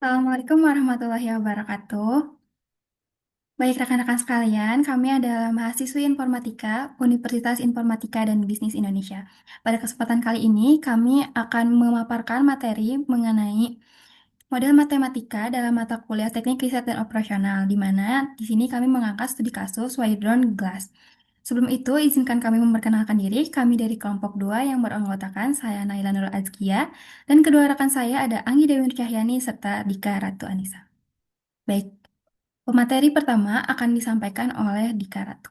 Assalamualaikum warahmatullahi wabarakatuh. Baik rekan-rekan sekalian, kami adalah mahasiswi informatika Universitas Informatika dan Bisnis Indonesia. Pada kesempatan kali ini, kami akan memaparkan materi mengenai model matematika dalam mata kuliah Teknik Riset dan Operasional, di mana di sini kami mengangkat studi kasus Wydron Glass. Sebelum itu, izinkan kami memperkenalkan diri. Kami dari kelompok 2 yang beranggotakan saya Naila Nurul Azkia, dan kedua rekan saya ada Anggi Dewi Nur Cahyani serta Dika Ratu Anissa. Baik, pemateri pertama akan disampaikan oleh Dika Ratu.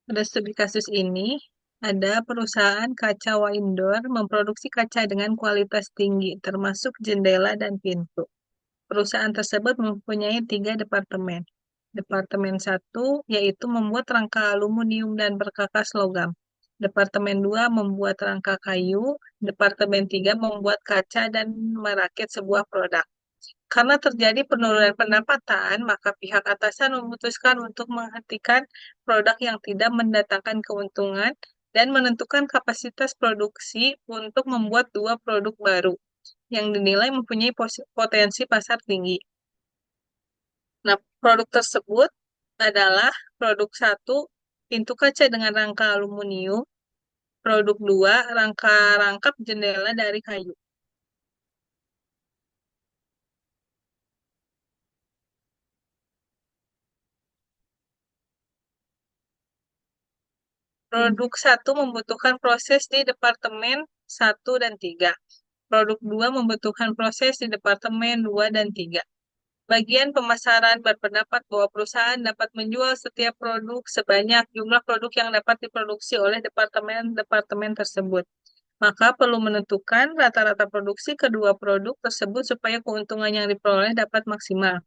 Pada studi kasus ini, ada perusahaan kaca Windor memproduksi kaca dengan kualitas tinggi, termasuk jendela dan pintu. Perusahaan tersebut mempunyai 3 departemen. Departemen satu yaitu membuat rangka aluminium dan berkakas logam. Departemen 2 membuat rangka kayu. Departemen 3 membuat kaca dan merakit sebuah produk. Karena terjadi penurunan pendapatan, maka pihak atasan memutuskan untuk menghentikan produk yang tidak mendatangkan keuntungan dan menentukan kapasitas produksi untuk membuat 2 produk baru yang dinilai mempunyai potensi pasar tinggi. Nah, produk tersebut adalah produk satu, pintu kaca dengan rangka aluminium, produk dua, rangka rangkap jendela dari kayu. Produk satu membutuhkan proses di Departemen 1 dan 3. Produk 2 membutuhkan proses di Departemen 2 dan 3. Bagian pemasaran berpendapat bahwa perusahaan dapat menjual setiap produk sebanyak jumlah produk yang dapat diproduksi oleh departemen-departemen tersebut. Maka perlu menentukan rata-rata produksi kedua produk tersebut supaya keuntungan yang diperoleh dapat maksimal.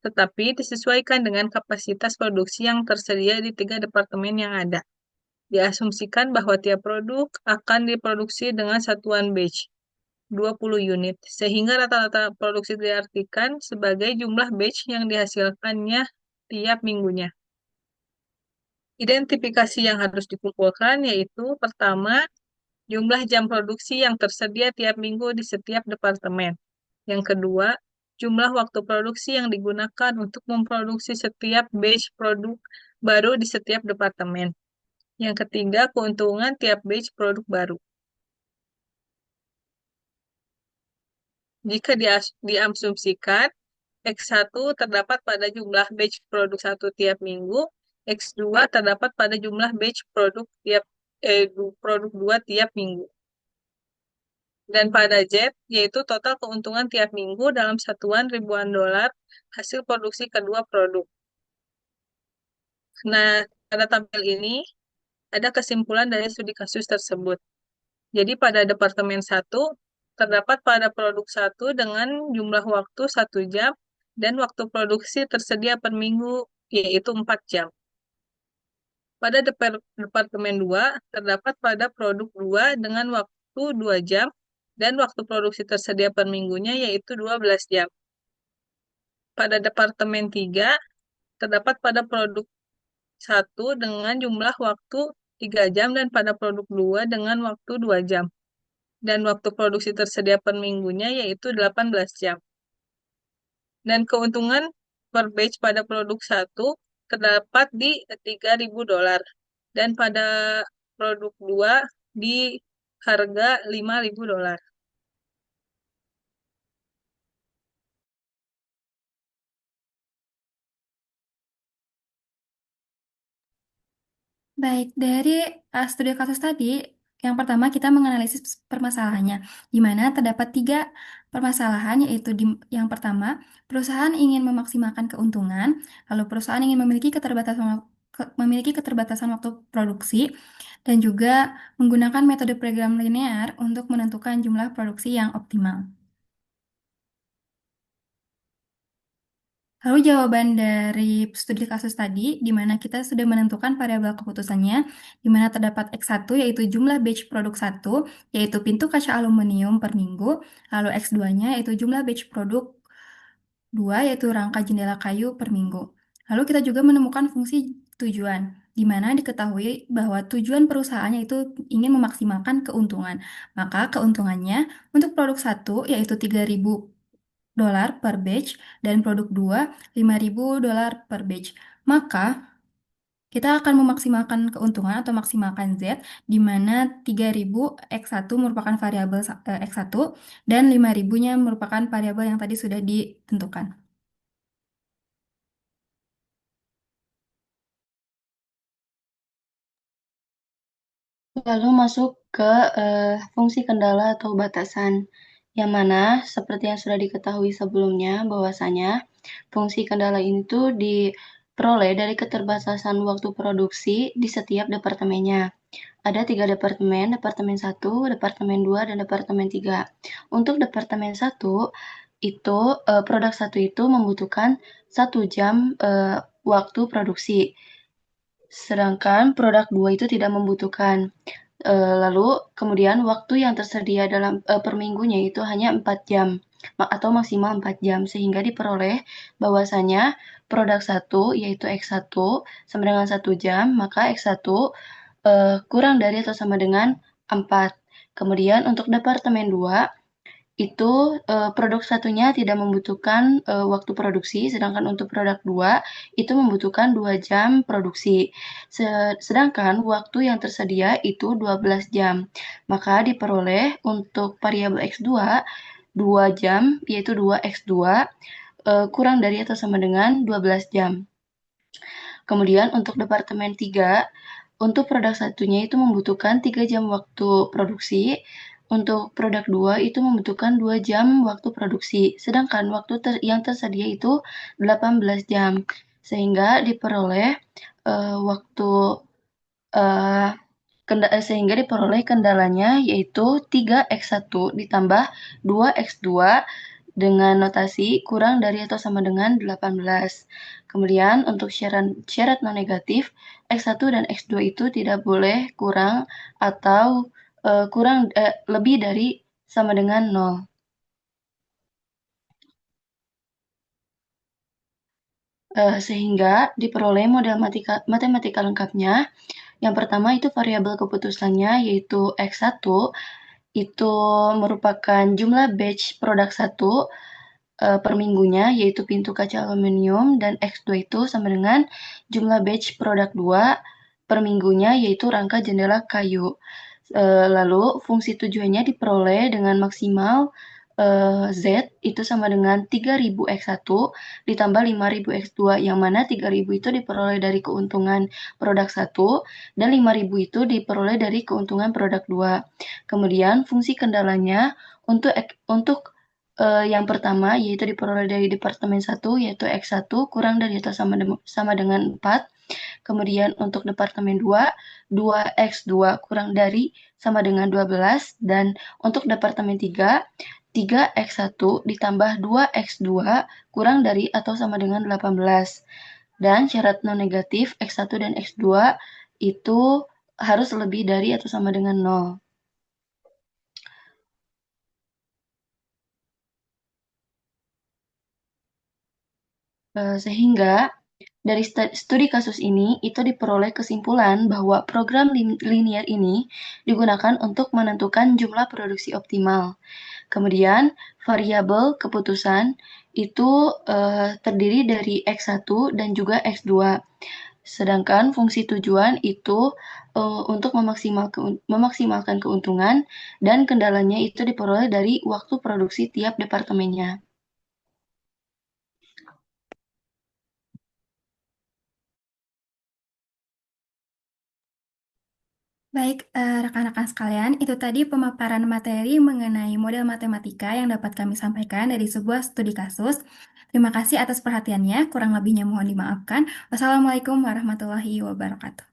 Tetapi disesuaikan dengan kapasitas produksi yang tersedia di 3 departemen yang ada. Diasumsikan bahwa tiap produk akan diproduksi dengan satuan batch, 20 unit, sehingga rata-rata produksi diartikan sebagai jumlah batch yang dihasilkannya tiap minggunya. Identifikasi yang harus dikumpulkan yaitu pertama, jumlah jam produksi yang tersedia tiap minggu di setiap departemen. Yang kedua, jumlah waktu produksi yang digunakan untuk memproduksi setiap batch produk baru di setiap departemen. Yang ketiga, keuntungan tiap batch produk baru. Jika diasumsikan, X1 terdapat pada jumlah batch produk 1 tiap minggu, X2 terdapat pada jumlah batch produk 2 tiap minggu. Dan pada Z, yaitu total keuntungan tiap minggu dalam satuan ribuan dolar hasil produksi kedua produk. Nah, pada tampil ini, ada kesimpulan dari studi kasus tersebut. Jadi pada Departemen 1, terdapat pada produk 1 dengan jumlah waktu 1 jam dan waktu produksi tersedia per minggu, yaitu 4 jam. Pada Departemen 2, terdapat pada produk 2 dengan waktu 2 jam dan waktu produksi tersedia per minggunya, yaitu 12 jam. Pada Departemen 3, terdapat pada produk 1 dengan jumlah waktu 3 jam dan pada produk 2 dengan waktu 2 jam. Dan waktu produksi tersedia per minggunya yaitu 18 jam. Dan keuntungan per batch pada produk 1 terdapat di 3.000 dolar. Dan pada produk 2 di harga 5.000 dolar. Baik, dari studi kasus tadi, yang pertama kita menganalisis permasalahannya, di mana terdapat 3 permasalahan, yaitu yang pertama, perusahaan ingin memaksimalkan keuntungan, lalu perusahaan ingin memiliki keterbatasan waktu produksi, dan juga menggunakan metode program linear untuk menentukan jumlah produksi yang optimal. Lalu jawaban dari studi kasus tadi, di mana kita sudah menentukan variabel keputusannya, di mana terdapat X1 yaitu jumlah batch produk 1, yaitu pintu kaca aluminium per minggu, lalu X2-nya yaitu jumlah batch produk 2, yaitu rangka jendela kayu per minggu. Lalu kita juga menemukan fungsi tujuan, di mana diketahui bahwa tujuan perusahaannya itu ingin memaksimalkan keuntungan. Maka keuntungannya untuk produk satu yaitu $3.000 per batch dan produk 2 $5.000 per batch. Maka kita akan memaksimalkan keuntungan atau maksimalkan Z, di mana 3.000 X1 merupakan variabel X1 dan 5.000-nya merupakan variabel yang tadi sudah ditentukan. Lalu masuk ke fungsi kendala atau batasan, yang mana seperti yang sudah diketahui sebelumnya bahwasanya fungsi kendala ini tuh diperoleh dari keterbatasan waktu produksi di setiap departemennya. Ada 3 departemen, Departemen 1, Departemen 2, dan Departemen 3. Untuk Departemen 1, itu produk 1 itu membutuhkan 1 jam waktu produksi. Sedangkan produk 2 itu tidak membutuhkan. Lalu kemudian waktu yang tersedia dalam per minggunya itu hanya 4 jam atau maksimal 4 jam sehingga diperoleh bahwasanya produk 1 yaitu X1 sama dengan 1 jam, maka X1 kurang dari atau sama dengan 4. Kemudian untuk departemen 2 itu produk satunya tidak membutuhkan waktu produksi, sedangkan untuk produk 2 itu membutuhkan 2 jam produksi. Sedangkan waktu yang tersedia itu 12 jam. Maka diperoleh untuk variabel X2 2 jam, yaitu 2X2 kurang dari atau sama dengan 12 jam. Kemudian untuk departemen 3, untuk produk satunya itu membutuhkan 3 jam waktu produksi, untuk produk 2 itu membutuhkan 2 jam waktu produksi, sedangkan waktu yang tersedia itu 18 jam, sehingga diperoleh waktu uh, sehingga diperoleh kendalanya yaitu 3X1 ditambah 2X2 dengan notasi kurang dari atau sama dengan 18. Kemudian untuk syarat non-negatif, X1 dan X2 itu tidak boleh kurang atau lebih dari sama dengan 0. Sehingga diperoleh model matematika lengkapnya. Yang pertama itu variabel keputusannya yaitu X1 itu merupakan jumlah batch produk 1 per minggunya yaitu pintu kaca aluminium, dan X2 itu sama dengan jumlah batch produk 2 per minggunya yaitu rangka jendela kayu. Lalu fungsi tujuannya diperoleh dengan maksimal Z itu sama dengan 3.000 X1 ditambah 5.000 X2, yang mana 3.000 itu diperoleh dari keuntungan produk 1 dan 5.000 itu diperoleh dari keuntungan produk 2. Kemudian fungsi kendalanya untuk yang pertama yaitu diperoleh dari departemen 1 yaitu X1 kurang dari atau sama dengan 4. Kemudian untuk departemen 2, 2X2 kurang dari sama dengan 12. Dan untuk departemen 3, 3X1 ditambah 2X2 kurang dari atau sama dengan 18. Dan syarat non-negatif X1 dan X2 itu harus lebih dari atau sama dengan 0. Sehingga dari studi kasus ini itu diperoleh kesimpulan bahwa program linear ini digunakan untuk menentukan jumlah produksi optimal. Kemudian variabel keputusan itu terdiri dari X1 dan juga X2. Sedangkan fungsi tujuan itu untuk memaksimalkan keuntungan, dan kendalanya itu diperoleh dari waktu produksi tiap departemennya. Baik, rekan-rekan sekalian, itu tadi pemaparan materi mengenai model matematika yang dapat kami sampaikan dari sebuah studi kasus. Terima kasih atas perhatiannya, kurang lebihnya mohon dimaafkan. Wassalamualaikum warahmatullahi wabarakatuh.